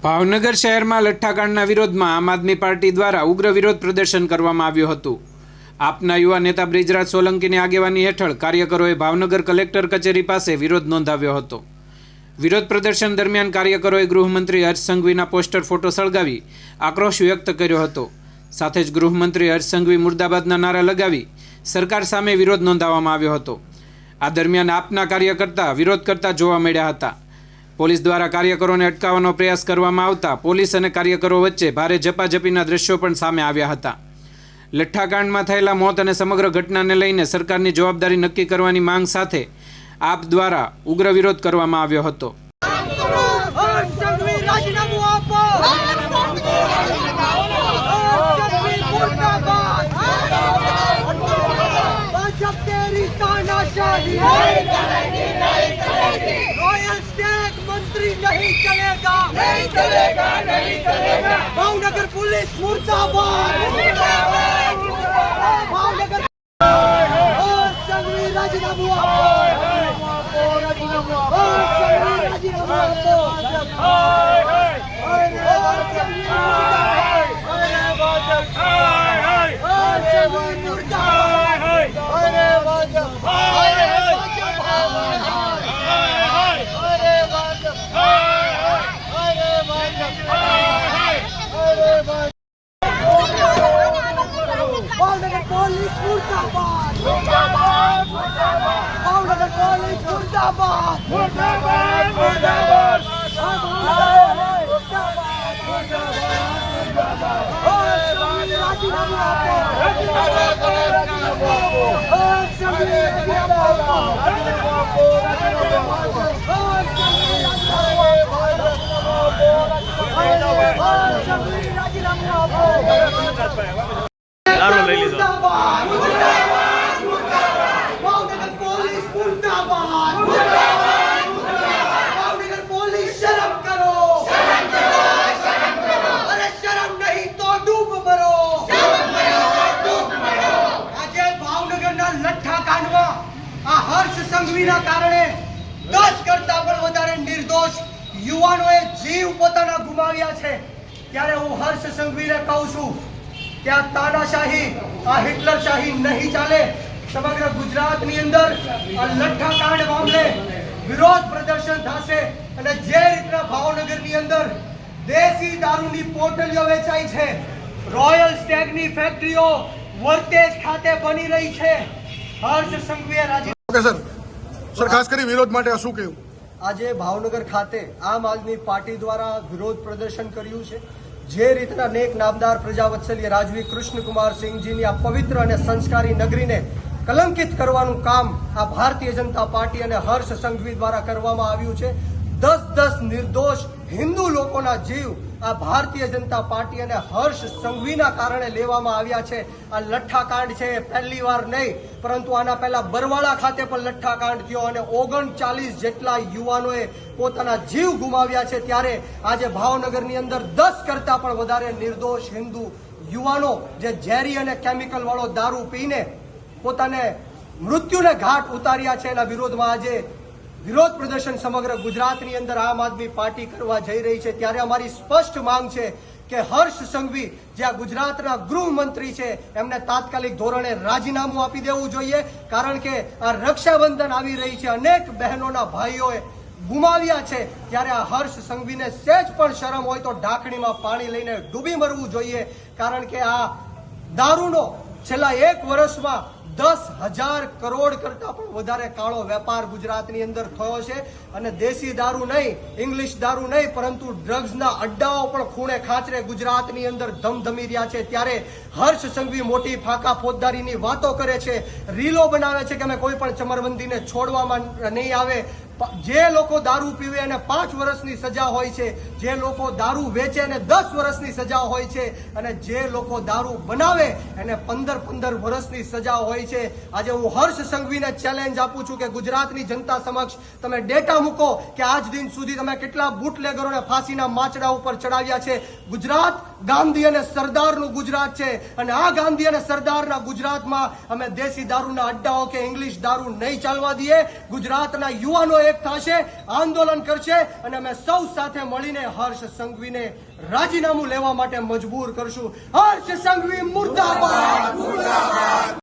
ભાવનગર શહેરમાં લઠ્ઠાકાંડના વિરોધમાં આમ આદમી પાર્ટી દ્વારા ઉગ્ર વિરોધ પ્રદર્શન કરવામાં આવ્યું હતું। આપના યુવા નેતા બ્રિજરાજ સોલંકીની આગેવાની હેઠળ કાર્યકરોએ ભાવનગર કલેક્ટર કચેરી પાસે વિરોધ નોંધાવ્યો હતો। વિરોધ પ્રદર્શન દરમિયાન કાર્યકરોએ ગૃહમંત્રી હર્ષ સંઘવીના પોસ્ટર ફોટો સળગાવી આક્રોશ વ્યક્ત કર્યો હતો। સાથે જ ગૃહમંત્રી હર્ષ સંઘવી મુર્દાબાદના નારા લગાવી સરકાર સામે વિરોધ નોંધાવવામાં આવ્યો હતો। આ દરમિયાન આપના કાર્યકર્તા વિરોધ કરતા જોવા મળ્યા હતા। પોલીસ દ્વારા કાર્યકરોને અટકાવવાનો પ્રયાસ કરવામાં આવતા પોલીસ અને કાર્યકરો વચ્ચે ભારે ઝપાઝપીના દ્રશ્યો પણ સામે આવ્યા હતા। લઠ્ઠાકાંડમાં થયેલા મોત અને સમગ્ર ઘટનાને લઈને સરકારની જવાબદારી નક્કી કરવાની માંગ સાથે આપ દ્વારા ઉગ્ર વિરોધ કરવામાં આવ્યો હતો। मंत्री नहीं चलेगा, नहीं चलेगा, नहीं चलेगा। भावनगर पुलिस मुर्दाबाद, मुर्दाबाद, मुर्दाबाद। भावनगर संघवी राजीनामू आपको, राजीनामू आपको, राजीनामू आपको। भावनगर पुलिस मुर्दाबाद, मुर्दाबाद, मुर्दाबाद। भावनगर पुलिस मुर्दाबाद, मुर्दाबाद, मुर्दाबाद। राजीनामू आपको, राजीनामू आपको, સંઘવીના કારણે 10 કરતા પણ વધારે નિર્દોષ યુવાનોએ જીવ પોતાના ગુમાવ્યા છે। ત્યારે હું હર્ષ સંઘવીને કહું છું કે આ તાનાશાહી, આ હિટલરશાહી નહીં ચાલે। સમગ્ર ગુજરાતની અંદર આ લઠ્ઠાકાંડ મામલે વિરોધ પ્રદર્શન થશે અને જે રીતના ભાવનગરની અંદર દેશી દારૂની પોટલીઓ વેચાય છે, રોયલ સ્ટેગની ફેક્ટરીઓ વર્તેજ ખાતે બની રહી છે, હર્ષ સંઘવીએ સર ખાસ કરી વિરોધ માટે શું કહ્યું? આજે ભાવનગર ખાતે આમ આદમી પાર્ટી દ્વારા વિરોધ પ્રદર્શન કર્યું છે। જે રીતના નેક નામદાર પ્રજાવત્સલ્ય રાજવી કૃષ્ણકુમાર સિંહજીની આ પવિત્ર અને સંસ્કારી નગરીને કલંકિત કરવાનું કામ આ ભારતીય જનતા પાર્ટી અને હર્ષ સંઘવી દ્વારા કરવામાં આવ્યું છે। 10 નિર્દોષ હિન્દુ લોકોના જીવ આ ભારતીય જનતા પાર્ટી અને હર્ષ સંઘવીના કારણે લેવામાં આવ્યા છે। આ લઠ્ઠાકાંડ છે પહેલી વાર નહીં, પરંતુ આના પહેલા બરવાળા ખાતે પણ લઠ્ઠાકાંડ થયો અને 39 જેટલા યુવાનોએ પોતાના જીવ ગુમાવ્યા છે। ત્યારે આજે ભાવનગરની અંદર 10 કરતા પણ વધારે નિર્દોષ હિન્દુ યુવાનો જે ઝેરી અને કેમિકલ વાળો દારૂ પીને પોતાને મૃત્યુને ઘાટ ઉતાર્યા છે, એના વિરોધમાં આજે વિરોધ પ્રદર્શન સમગ્ર ગુજરાતની અંદર આમ આદમી પાર્ટી કરવા જઈ રહી છે। ત્યારે અમારી સ્પષ્ટ માંગ છે કે હર્ષ સંઘવી જે આ ગુજરાતના ગૃહમંત્રી છે એમને તાત્કાલિક ધોરણે રાજીનામું આપી દેવું જોઈએ, કારણ કે આ રક્ષાબંધન આવી રહી છે, અનેક બહેનોના ભાઈઓએ ગુમાવ્યા છે। ત્યારે આ હર્ષ સંઘવીને સહેજ પણ શરમ હોય તો ઢાંકણીમાં પાણી લઈને ડૂબી મરવું જોઈએ, કારણ કે આ દારૂનો છેલ્લા 1 વર્ષમાં 10,000 કરોડ કરતા પણ વધારે કાળો વેપાર ગુજરાતની અંદર થયો છે અને દેશી દારૂ નહીં, ઇંગ્લિશ દારૂ નહીં, પરંતુ ડ્રગ્સના અડ્ડાઓ પણ ખૂણે ખાંચરે ગુજરાતની અંદર ધમધમી રહ્યા છે। ત્યારે હર્ષ સંઘવી મોટી ફાંકા ફોજદારીની વાતો કરે છે, રીલો બનાવે છે કે અમે કોઈ પણ ચમરબંધીને છોડવામાં નહીં આવે। જે લોકો દારૂ પીવે એને 5 વર્ષની સજા હોય છે, જે લોકો દારૂ વેચે એને 10 વર્ષની સજા હોય છે અને જે લોકો દારૂ બનાવે એને 15 વર્ષની સજા હોય છે। આજે હું હર્ષ સંઘવીને ચેલેન્જ આપું છું કે ગુજરાતની જનતા સમક્ષ તમે ડેટા મૂકો કે આજ દિન સુધી તમે કેટલા બુટલેગરોને ફાંસીના માચડા ઉપર ચડાવ્યા છે। ગુજરાત ગાંધી અને સરદારનું ગુજરાત છે અને આ ગાંધી અને સરદારના ગુજરાતમાં અમે દેશી દારૂના અડ્ડાઓ કે ઇંગ્લિશ દારૂ નહીં ચાલવા દઈએ. ગુજરાતના યુવાનો એક થશે, આંદોલન કરશે અને અમે સૌ સાથે મળીને હર્ષ સંઘવીને રાજીનામું લેવા માટે મજબૂર કરશું. હર્ષ સંઘવી મુર્દાબાદ.